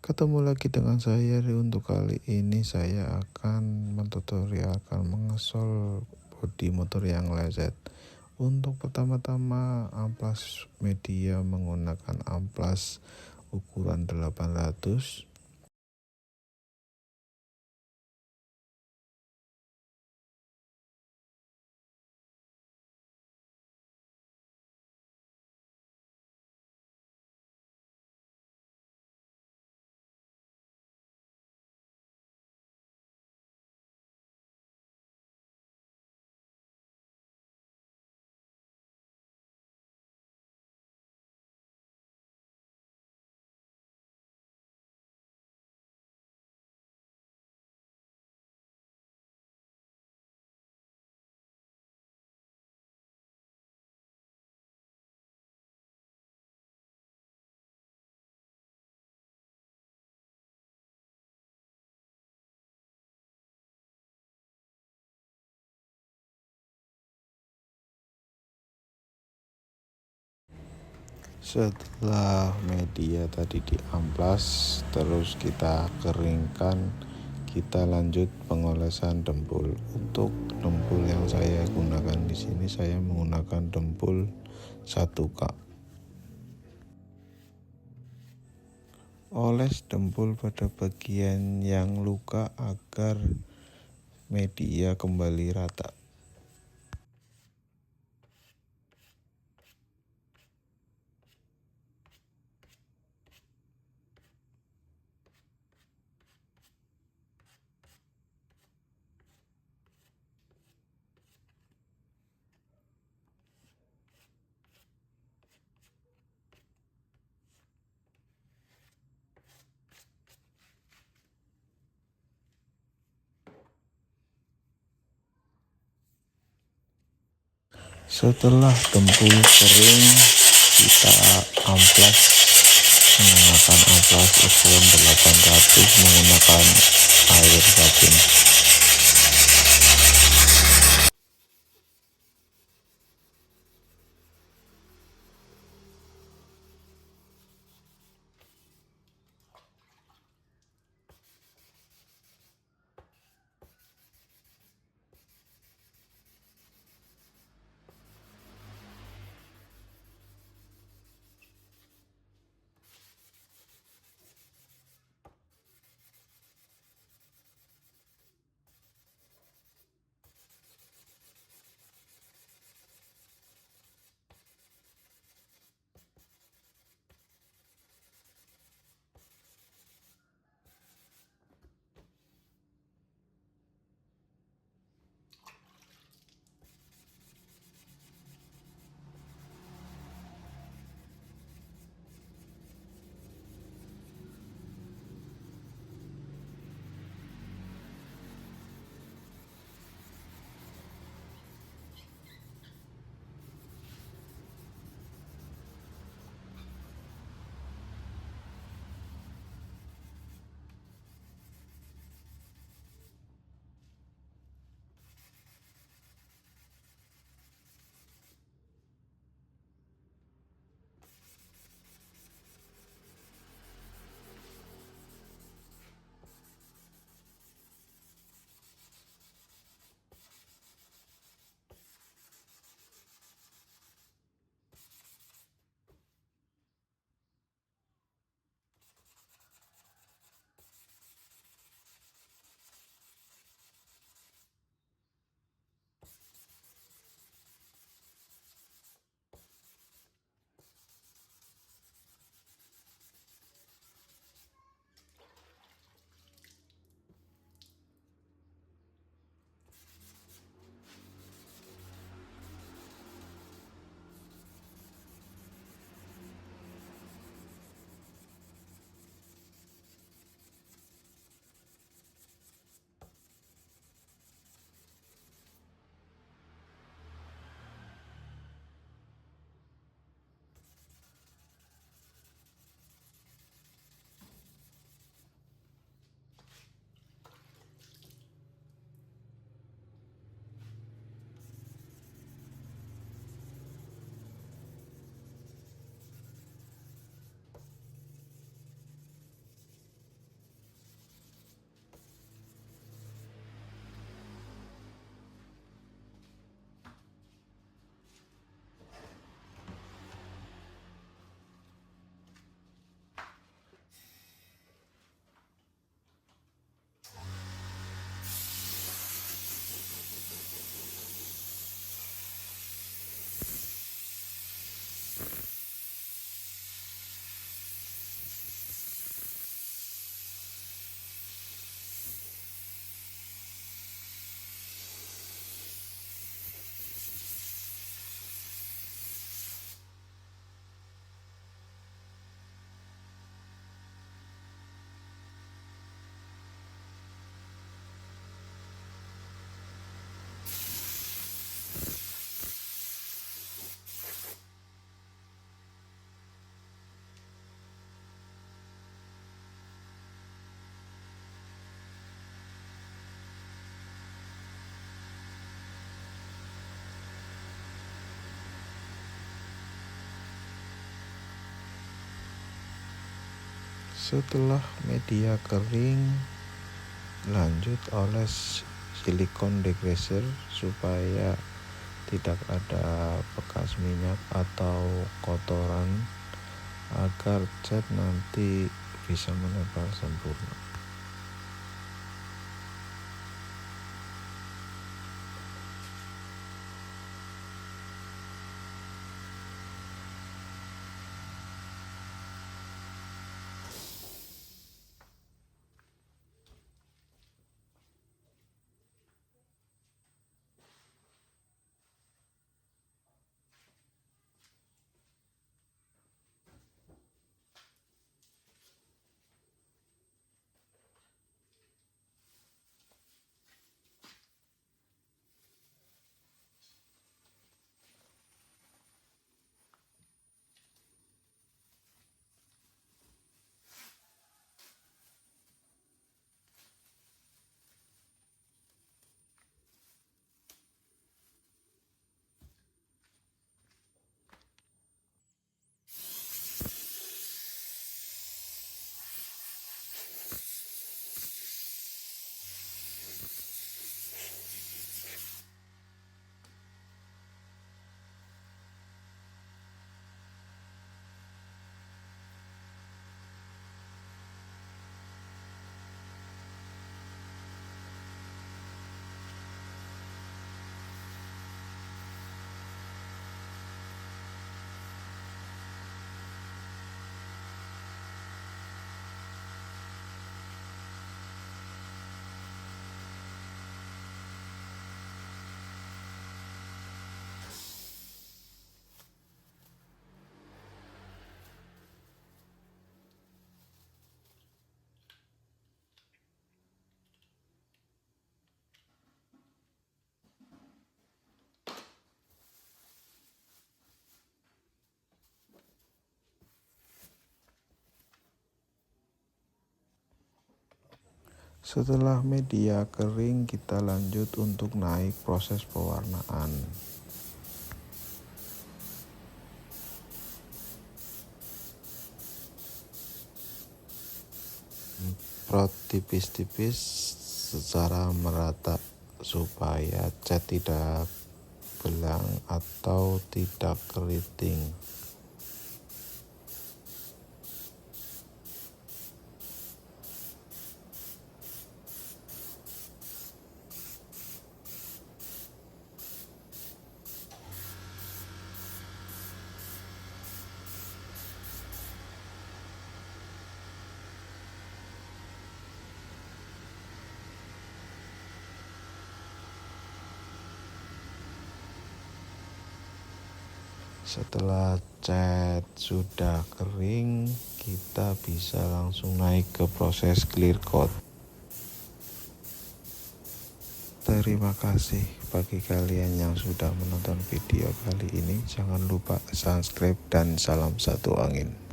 Ketemu lagi dengan saya. Untuk kali ini saya akan mentutorialkan mengesol bodi motor yang lecet. Untuk pertama-tama amplas media menggunakan amplas ukuran 800. Setelah media tadi diamplas, terus kita keringkan, kita lanjut pengolesan dempul. Untuk dempul yang saya gunakan di sini, saya menggunakan dempul 1K. Oles dempul pada bagian yang luka agar media kembali rata. Setelah dempul kering, kita amplas menggunakan amplas ukuran 800 menggunakan air sabun. Setelah media kering, lanjut oles silikon degreaser supaya tidak ada bekas minyak atau kotoran agar cat nanti bisa menempel sempurna. Setelah media kering, kita lanjut untuk naik proses pewarnaan. Prot tipis-tipis secara merata supaya cat tidak belang atau tidak keriting. Setelah cat sudah kering, kita bisa langsung naik ke proses clear coat. Terima kasih bagi kalian yang sudah menonton video kali ini. Jangan lupa subscribe dan salam satu angin.